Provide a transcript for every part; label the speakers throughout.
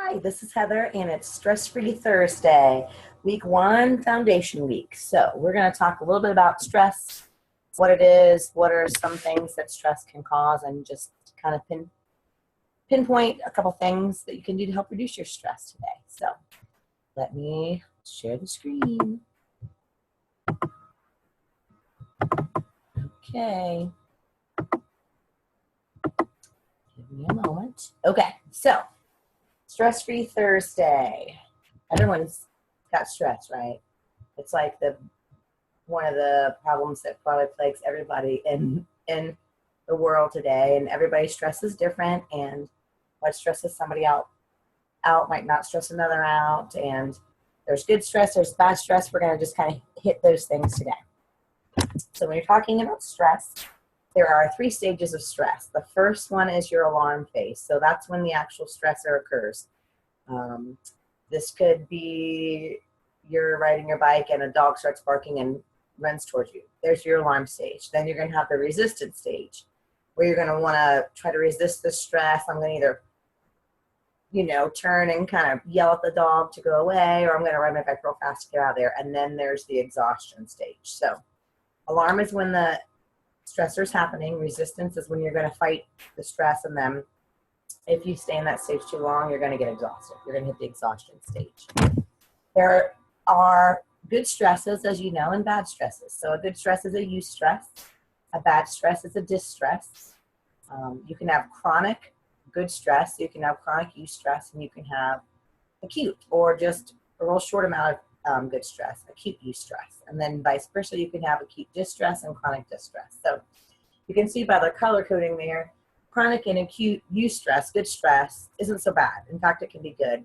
Speaker 1: Hi, this is Heather, and it's Stress-Free Thursday, week 1, foundation week. So we're going to talk a little bit about stress, what it is, what are some things that stress can cause, and just kind of pinpoint a couple things that you can do to help reduce your stress today. So let me share the screen. Okay. Give me a moment. Okay, so Stress-Free Thursday. Everyone's got stress, right? It's like one of the problems that probably plagues everybody in the world today, and everybody's stress is different, and what stresses somebody out might not stress another out, and there's good stress, there's bad stress. We're going to just kind of hit those things today. So when you're talking about stress, there are 3 stages of stress. The first one is your alarm phase. So that's when the actual stressor occurs. This could be you're riding your bike and a dog starts barking and runs towards you. There's your alarm stage. Then you're going to have the resistance stage, where you're going to want to try to resist the stress. I'm going to either, turn and kind of yell at the dog to go away, or I'm going to ride my bike real fast to get out of there. And then there's the exhaustion stage. So alarm is when the stressor is happening. Resistance is when you're going to fight the stress, and then if you stay in that stage too long, you're going to get exhausted. You're going to hit the exhaustion stage. There are good stresses, as you know, and bad stresses. So a good stress is a eustress. A bad stress is a distress. You can have chronic good stress. You can have chronic eustress, and you can have acute, or just a real short amount of good stress, acute eustress. And then vice versa, you can have acute distress and chronic distress. So you can see by the color coding there, chronic and acute eustress, good stress, isn't so bad. In fact, it can be good.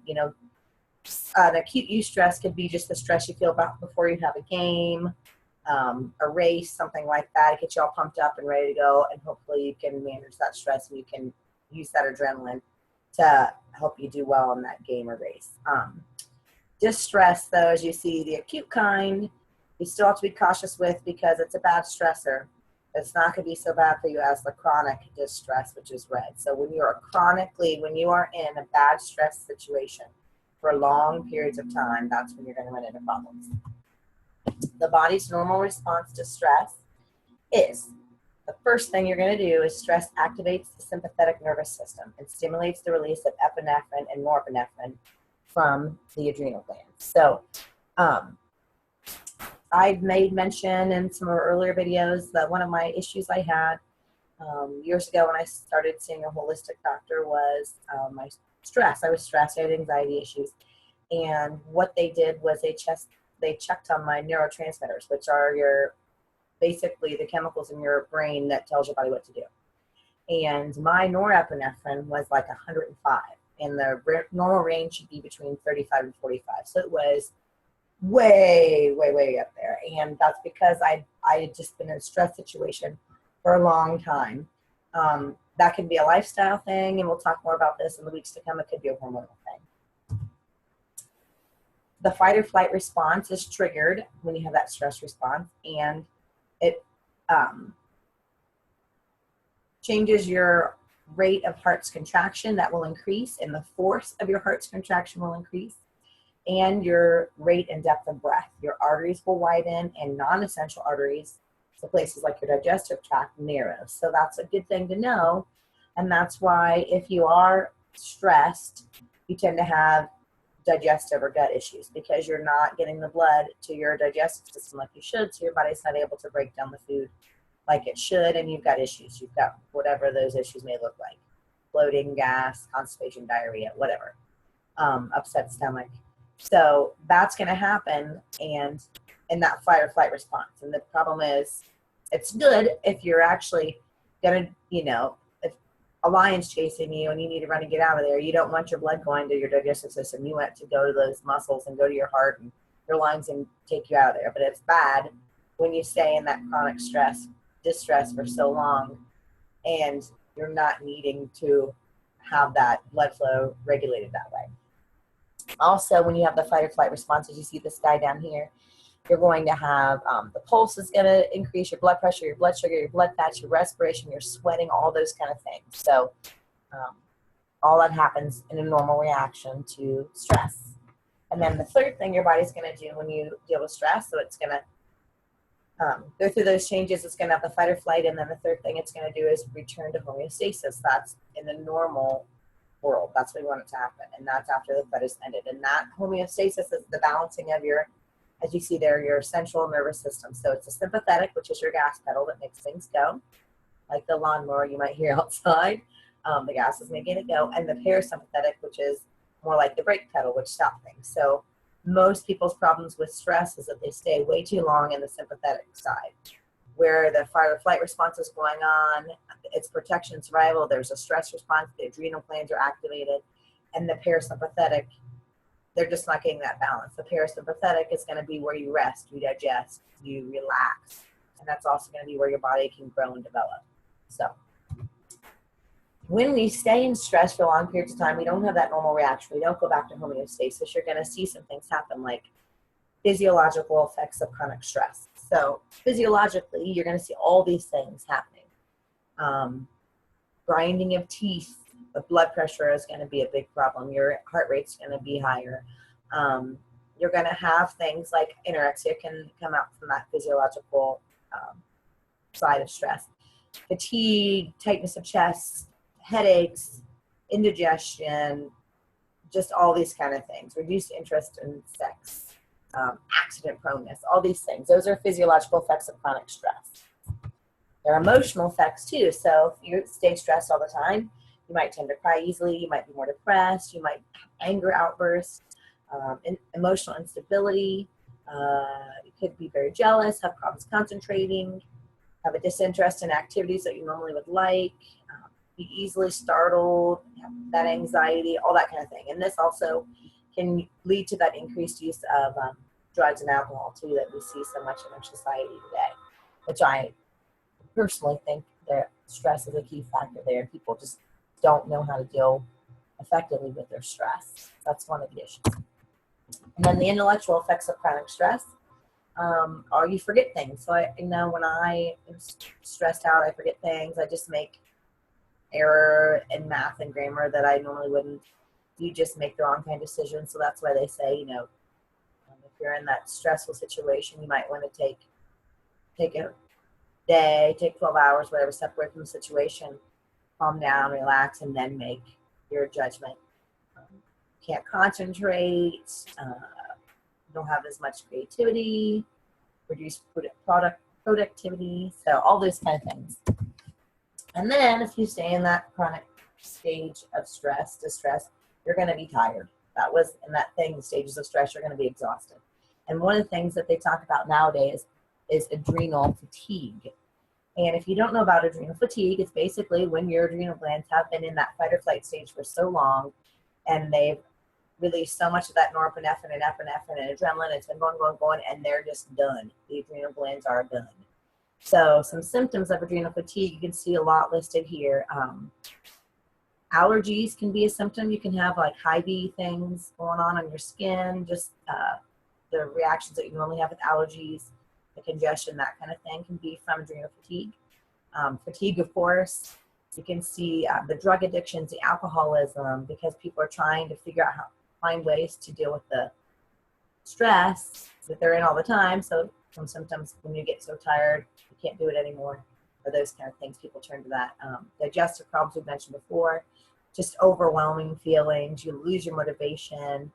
Speaker 1: An acute eustress could be just the stress you feel about before you have a game, a race, something like that. It gets you all pumped up and ready to go, and hopefully you can manage that stress and you can use that adrenaline to help you do well in that game or race. Distress, though, as you see, the acute kind, you still have to be cautious with because it's a bad stressor. It's not going to be so bad for you as the chronic distress, which is red. So when you are in a bad stress situation for long periods of time, that's when you're going to run into problems. The body's normal response to stress is, the first thing you're going to do is stress activates the sympathetic nervous system and stimulates the release of epinephrine and norepinephrine from the adrenal glands. So I've made mention in some of our earlier videos that one of my issues I had years ago when I started seeing a holistic doctor was my stress. I was stressed. I had anxiety issues. And what they did was they checked on my neurotransmitters, which are basically the chemicals in your brain that tells your body what to do. And my norepinephrine was like 105. And the normal range should be between 35 and 45. So it was way, way, way up there. And that's because I had just been in a stress situation for a long time. That can be a lifestyle thing, and we'll talk more about this in the weeks to come. It could be a hormonal thing. The fight or flight response is triggered when you have that stress response, and it changes your rate of heart's contraction. That will increase, and the force of your heart's contraction will increase, and your rate and depth of breath. Your arteries will widen, and non-essential arteries, so places like your digestive tract, narrow. So that's a good thing to know, and that's why if you are stressed, you tend to have digestive or gut issues, because you're not getting the blood to your digestive system like you should, so your body's not able to break down the food like it should, and you've got issues. You've got whatever those issues may look like: bloating, gas, constipation, diarrhea, whatever, upset stomach. So that's going to happen, and in that fight or flight response. And the problem is, it's good if you're actually going to, if a lion's chasing you and you need to run and get out of there, you don't want your blood going to your digestive system. You want to go to those muscles and go to your heart and your lungs and take you out of there. But it's bad when you stay in that chronic distress for so long, and you're not needing to have that blood flow regulated that way. Also, when you have the fight or flight responses, you see this guy down here, you're going to have the pulse is going to increase, your blood pressure, your blood sugar, your blood fats, your respiration, your sweating, all those kind of things. So all that happens in a normal reaction to stress. And then the third thing your body's going to do when you deal with stress, so it's going to go through those changes. It's going to have the fight or flight, and then the third thing it's going to do is return to homeostasis. That's in the normal world. That's what we want it to happen, and that's after the fight is ended. And that homeostasis is the balancing of your, as you see there, your central nervous system. So it's a sympathetic, which is your gas pedal that makes things go, like the lawnmower you might hear outside. The gas is making it go, and the parasympathetic, which is more like the brake pedal, which stops things. So most people's problems with stress is that they stay way too long in the sympathetic side, where the fight or flight response is going on. It's protection, survival. There's a stress response. The adrenal glands are activated, and the parasympathetic, they're just not getting that balance. The parasympathetic is going to be where you rest, you digest, you relax, and that's also going to be where your body can grow and develop. So when we stay in stress for long periods of time, we don't have that normal reaction. We don't go back to homeostasis. You're going to see some things happen, like physiological effects of chronic stress. So physiologically, you're going to see all these things happening. Grinding of teeth, the blood pressure is going to be a big problem. Your heart rate's going to be higher. You're going to have things like anorexia can come out from that physiological side of stress. Fatigue, tightness of chest, headaches, indigestion, just all these kind of things. Reduced interest in sex, accident proneness, all these things. Those are physiological effects of chronic stress. There are emotional effects too. So if you stay stressed all the time, you might tend to cry easily, you might be more depressed, you might have anger outbursts, emotional instability, you could be very jealous, have problems concentrating, have a disinterest in activities that you normally would like, be easily startled, have that anxiety, all that kind of thing. And this also can lead to that increased use of drugs and alcohol too that we see so much in our society today, which I personally think that stress is a key factor there. People just don't know how to deal effectively with their stress. That's one of the issues. And then the intellectual effects of chronic stress are you forget things. So when I am stressed out, I forget things. I just make error in math and grammar that I normally wouldn't. You just make the wrong kind of decisions. So that's why they say, if you're in that stressful situation, you might want to take a day, take 12 hours, whatever, separate from the situation, calm down, relax, and then make your judgment. Can't concentrate, don't have as much creativity, reduce productivity, so all those kind of things. And then if you stay in that chronic stage of distress, you're going to be tired. That was in that thing, the stages of stress, you're going to be exhausted. And one of the things that they talk about nowadays is adrenal fatigue. And if you don't know about adrenal fatigue, it's basically when your adrenal glands have been in that fight or flight stage for so long, and they've released so much of that norepinephrine and epinephrine and adrenaline, it's been going, and they're just done. The adrenal glands are done. So some symptoms of adrenal fatigue, you can see a lot listed here. Allergies can be a symptom. You can have like high B things going on your skin, just the reactions that you normally have with allergies, the congestion, that kind of thing can be from adrenal fatigue. Fatigue, of course, you can see the drug addictions, the alcoholism, because people are trying to figure out how to find ways to deal with the stress that they're in all the time. So some symptoms when you get so tired, you can't do it anymore, or those kind of things, people turn to that. Digestive problems we've mentioned before, just overwhelming feelings, you lose your motivation.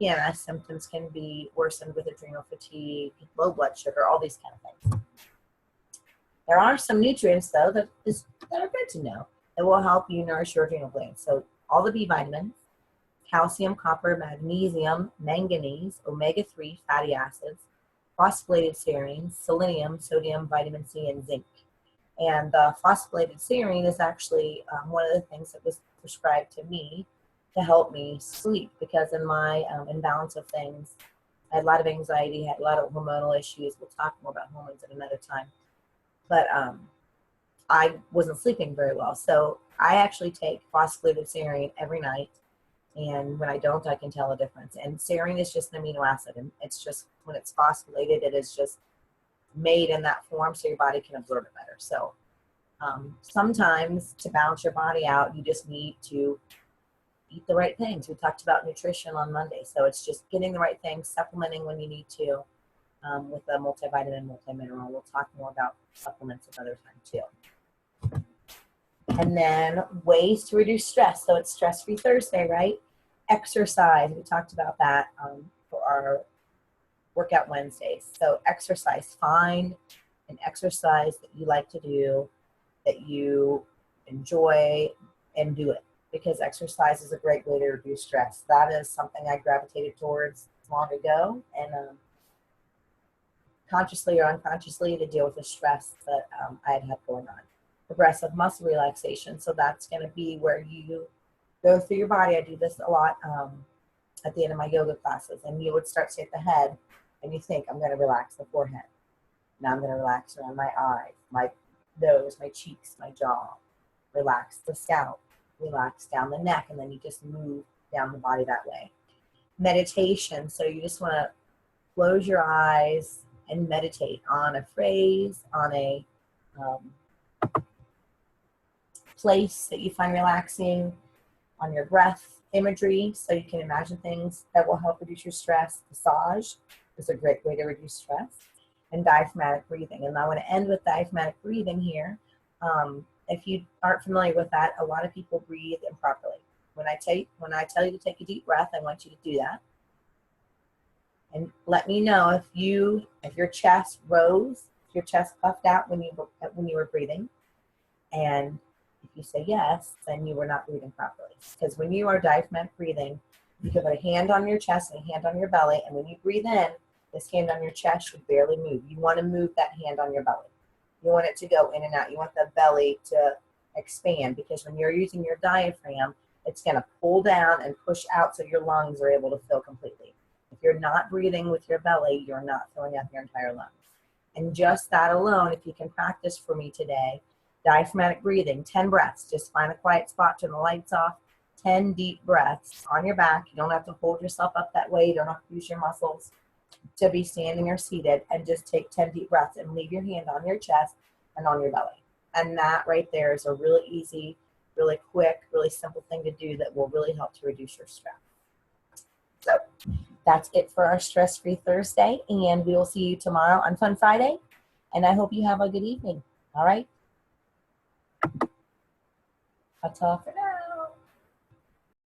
Speaker 1: PMS symptoms can be worsened with adrenal fatigue, low blood sugar, all these kind of things. There are some nutrients, though, that are good to know that will help you nourish your adrenal glands. So all the B vitamins, calcium, copper, magnesium, manganese, omega-3 fatty acids, phosphorylated serine, selenium, sodium, vitamin C, and zinc. And the phosphorylated serine is actually one of the things that was prescribed to me to help me sleep, because in my imbalance of things, I had a lot of anxiety, had a lot of hormonal issues. We'll talk more about hormones at another time. But I wasn't sleeping very well. So I actually take phosphorylated serine every night. And when I don't, I can tell a difference. And serine is just an amino acid. And it's just, when it's phosphorylated, it is just made in that form so your body can absorb it better. So sometimes to balance your body out, you just need to eat the right things. We talked about nutrition on Monday. So it's just getting the right things, supplementing when you need to with a multivitamin, multimineral. We'll talk more about supplements another time too. And then ways to reduce stress. So it's Stress-Free Thursday, right? Exercise. We talked about that for our Workout Wednesdays. So exercise. Find an exercise that you like to do, that you enjoy, and do it, because exercise is a great way to reduce stress. That is something I gravitated towards long ago, and consciously or unconsciously, to deal with the stress that I had going on. Progressive muscle relaxation. So that's going to be where you go through your body. I do this a lot at the end of my yoga classes, and you would start to hit the head, and you think, I'm going to relax the forehead. Now I'm going to relax around my eyes, my nose, my cheeks, my jaw. Relax the scalp, relax down the neck, and then you just move down the body that way. Meditation. So you just want to close your eyes and meditate on a phrase, on a place that you find relaxing, on your breath imagery, so you can imagine things that will help reduce your stress. Massage is a great way to reduce stress. And diaphragmatic breathing. And I want to end with diaphragmatic breathing here. If you aren't familiar with that, a lot of people breathe improperly. When I tell you to take a deep breath, I want you to do that. And let me know if your chest rose, if your chest puffed out when you were breathing. And if you say yes, then you were not breathing properly. Because when you are diaphragmatic breathing, you can put a hand on your chest and a hand on your belly, and when you breathe in, this hand on your chest should barely move. You want to move that hand on your belly. You want it to go in and out. You want the belly to expand, because when you're using your diaphragm, it's going to pull down and push out so your lungs are able to fill completely. If you're not breathing with your belly, you're not filling up your entire lungs. And just that alone, if you can practice for me today, diaphragmatic breathing, 10 breaths. Just find a quiet spot, turn the lights off, 10 deep breaths on your back. You don't have to hold yourself up that way. You don't have to use your muscles to be standing or seated, and just take 10 deep breaths and leave your hand on your chest and on your belly. And that right there is a really easy, really quick, really simple thing to do that will really help to reduce your stress. So that's it for our Stress-Free Thursday, and we will see you tomorrow on Fun Friday, and I hope you have a good evening. All right? That's all for now.